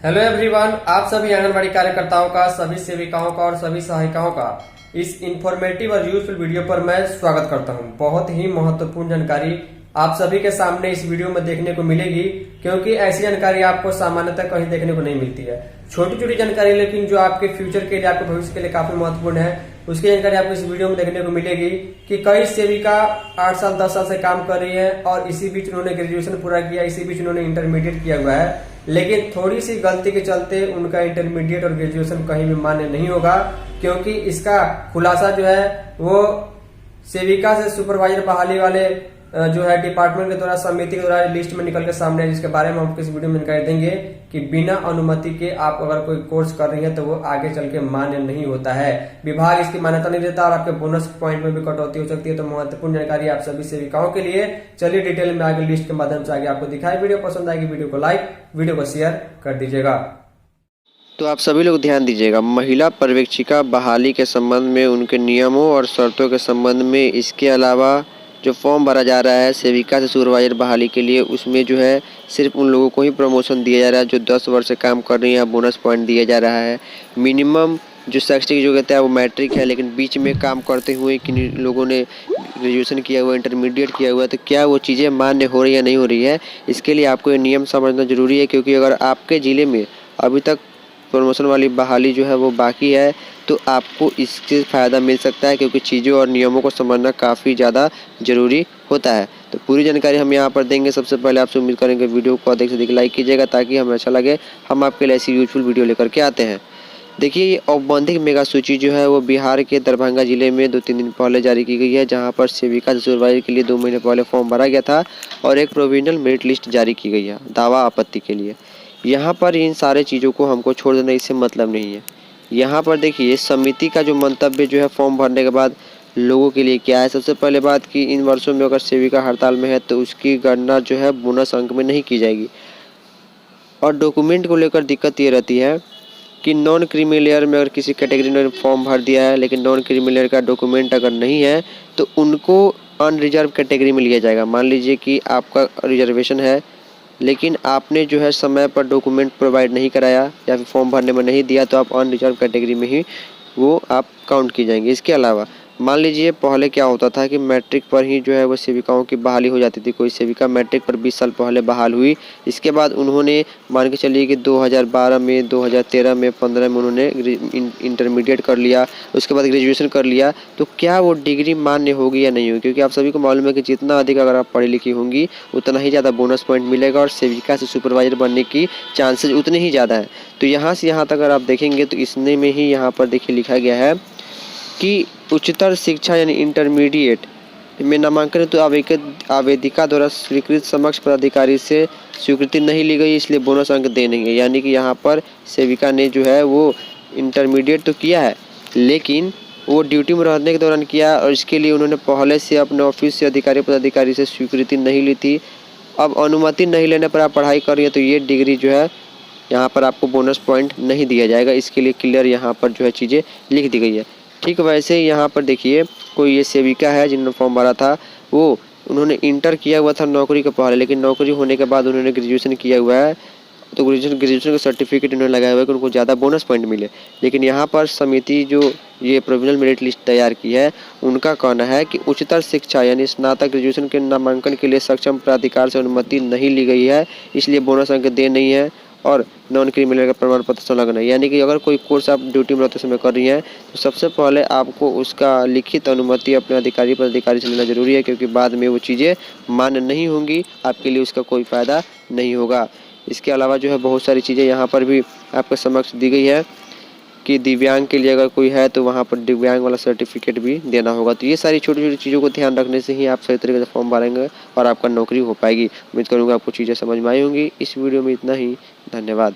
Hello everyone, आप सभी आंगनबाड़ी कार्यकर्ताओं का, सभी सेविकाओं का और सभी सहायिकाओं का इस इंफॉर्मेटिव और यूजफुल वीडियो पर मैं स्वागत करता हूं। बहुत ही महत्वपूर्ण जानकारी आप सभी के सामने इस वीडियो में देखने को मिलेगी, क्योंकि ऐसी जानकारी आपको सामान्यतः कहीं देखने को नहीं मिलती है। छोटी छोटी जानकारी, लेकिन जो आपके फ्यूचर के लिए, आपके भविष्य के लिए काफी महत्वपूर्ण है, उसकी जानकारी आपको इस वीडियो में देखने को मिलेगी। कि कई सेविका 8 साल 10 साल से काम कर रही है और इसी बीच उन्होंने ग्रेजुएशन पूरा किया, इसी बीच उन्होंने इंटरमीडिएट किया हुआ है, लेकिन थोड़ी सी गलती के चलते उनका इंटरमीडिएट और ग्रेजुएशन कहीं भी मान्य नहीं होगा। क्योंकि इसका खुलासा जो है वो सेविका से सुपरवाइजर बहाली वाले जो है डिपार्टमेंट के द्वारा, समिति के द्वारा लिस्ट में निकल के सामने है, जिसके बारे में हम इस वीडियो में जानकारी देंगे कि बिना अनुमति के आप अगर कोई कोर्स कर रही है तो वो आगे चल के मान्य नहीं होता है। विभाग इसकी मान्यता नहीं देता और आपके बोनस पॉइंट में भी कटौती हो सकती है। तो महत्वपूर्ण जानकारी आप सभी सेविकाओं के लिए। चलिए डिटेल में आगे लिस्ट के माध्यम से आगे आपको दिखाई। वीडियो पसंद आएगी, वीडियो को लाइक, वीडियो को शेयर कर दीजिएगा। तो आप सभी लोग ध्यान दीजिएगा, महिला पर्यवेक्षिका बहाली के संबंध में, उनके नियमों और शर्तों के संबंध में, इसके अलावा जो फॉर्म भरा जा रहा है सेविका से सुपरवाइजर बहाली के लिए, उसमें जो है सिर्फ उन लोगों को ही प्रमोशन दिया जा रहा है जो 10 वर्ष से काम कर रही हैं। बोनस पॉइंट दिया जा रहा है। मिनिमम जो शैक्षणिक योग्यता है वो मैट्रिक है, लेकिन बीच में काम करते हुए किन लोगों ने ग्रेजुएशन किया हुआ, इंटरमीडिएट किया हुआ है, तो क्या वो चीज़ें मान्य हो रही है नहीं हो रही है, इसके लिए आपको ये नियम समझना जरूरी है। क्योंकि अगर आपके ज़िले में अभी तक प्रमोशन वाली बहाली जो है वो बाकी है तो आपको इससे फ़ायदा मिल सकता है, क्योंकि चीज़ों और नियमों को समझना काफ़ी ज़्यादा ज़रूरी होता है। तो पूरी जानकारी हम यहाँ पर देंगे। सबसे पहले आपसे उम्मीद करेंगे वीडियो को अधिक से अधिक लाइक कीजिएगा, ताकि हमें अच्छा लगे। हम आपके लिए ऐसी यूजफुल वीडियो लेकर के आते हैं। देखिए, ये औपबंधिक मेगा सूची जो है वो बिहार के दरभंगा जिले में 2-3 दिन पहले जारी की गई है, जहाँ पर सेविका सुपरवाइजर के लिए 2 महीने पहले फॉर्म भरा गया था और एक प्रोविजनल मेरिट लिस्ट जारी की गई है दावा आपत्ति के लिए। यहाँ पर इन सारे चीज़ों को हमको छोड़ देना, इससे मतलब नहीं है। यहाँ पर देखिए, समिति का जो मंतव्य जो है फॉर्म भरने के बाद लोगों के लिए क्या है। सबसे पहले बात कि इन वर्षों में अगर सेविका हड़ताल में है तो उसकी गणना जो है बोनस अंक में नहीं की जाएगी। और डॉक्यूमेंट को लेकर दिक्कत ये रहती है कि नॉन क्रीमी लेयर में अगर किसी कैटेगरी ने फॉर्म भर दिया है, लेकिन नॉन क्रीमी लेयर का डॉक्यूमेंट अगर नहीं है तो उनको अनरिजर्व कैटेगरी में लिया जाएगा। मान लीजिए कि आपका रिजर्वेशन है, लेकिन आपने जो है समय पर डॉक्यूमेंट प्रोवाइड नहीं कराया या फिर फॉर्म भरने में नहीं दिया, तो आप अनरिजर्व कैटेगरी में ही वो आप काउंट की जाएंगे। इसके अलावा मान लीजिए पहले क्या होता था कि मैट्रिक पर ही जो है वो सेविकाओं की बहाली हो जाती थी। कोई सेविका मैट्रिक पर 20 साल पहले बहाल हुई, इसके बाद उन्होंने मान के चलिए कि 2012 में, 2013 में, 15 में उन्होंने इंटरमीडिएट कर लिया, उसके बाद ग्रेजुएशन कर लिया, तो क्या वो डिग्री मान्य होगी या नहीं होगी। क्योंकि आप सभी को मालूम है कि जितना अधिक अगर आप पढ़ी लिखी होंगी उतना ही ज़्यादा बोनस पॉइंट मिलेगा और सेविका से सुपरवाइजर बनने की चांसेज उतने ही ज़्यादा है। तो यहाँ से यहाँ तक अगर आप देखेंगे तो इसने में ही यहाँ पर देखिए लिखा गया है कि उच्चतर शिक्षा यानी इंटरमीडिएट में नामांकन तो आवेदिका द्वारा स्वीकृत समक्ष पदाधिकारी से स्वीकृति नहीं ली गई, इसलिए बोनस अंक दे नहीं है। यानी कि यहाँ पर सेविका ने जो है वो इंटरमीडिएट तो किया है, लेकिन वो ड्यूटी में रहने के दौरान किया और इसके लिए उन्होंने पहले से अपने ऑफिस से अधिकारी पदाधिकारी से स्वीकृति नहीं ली थी। अब अनुमति नहीं लेने पर आप पढ़ाई कर रही है तो ये डिग्री जो है यहाँ पर आपको बोनस पॉइंट नहीं दिया जाएगा। इसके लिए क्लियर यहाँ पर जो है चीज़ें लिख दी गई है। ठीक वैसे ही यहाँ पर देखिए, कोई ये सेविका है जिन्होंने फॉर्म भरा था, वो उन्होंने इंटर किया हुआ था नौकरी के पहले, लेकिन नौकरी होने के बाद उन्होंने ग्रेजुएशन किया हुआ है, तो ग्रेजुएशन का सर्टिफिकेट उन्होंने लगाया हुआ है कि उनको ज़्यादा बोनस पॉइंट मिले। लेकिन यहाँ पर समिति जो ये प्रोविजनल मेरिट लिस्ट तैयार की है, उनका कहना है कि उच्चतर शिक्षा यानी स्नातक ग्रेजुएशन के नामांकन के लिए सक्षम प्राधिकार से अनुमति नहीं ली गई है, इसलिए बोनस अंक दे नहीं है और नॉन क्रिमिनल का प्रमाण पत्र संलग्न है। यानी कि अगर कोई कोर्स आप ड्यूटी में रहते समय कर रही हैं तो सबसे पहले आपको उसका लिखित अनुमति अपने अधिकारी पदाधिकारी से लेना जरूरी है, क्योंकि बाद में वो चीज़ें मान्य नहीं होंगी, आपके लिए उसका कोई फ़ायदा नहीं होगा। इसके अलावा जो है बहुत सारी चीज़ें यहाँ पर भी आपके समक्ष दी गई है कि दिव्यांग के लिए अगर कोई है तो वहाँ पर दिव्यांग वाला सर्टिफिकेट भी देना होगा। तो ये सारी छोटी छोटी चीज़ों को ध्यान रखने से ही आप सही तरीके से फॉर्म भरेंगे और आपका नौकरी हो पाएगी। उम्मीद करूँगा आपको चीज़ें समझ में आई होंगी। इस वीडियो में इतना ही। धन्यवाद।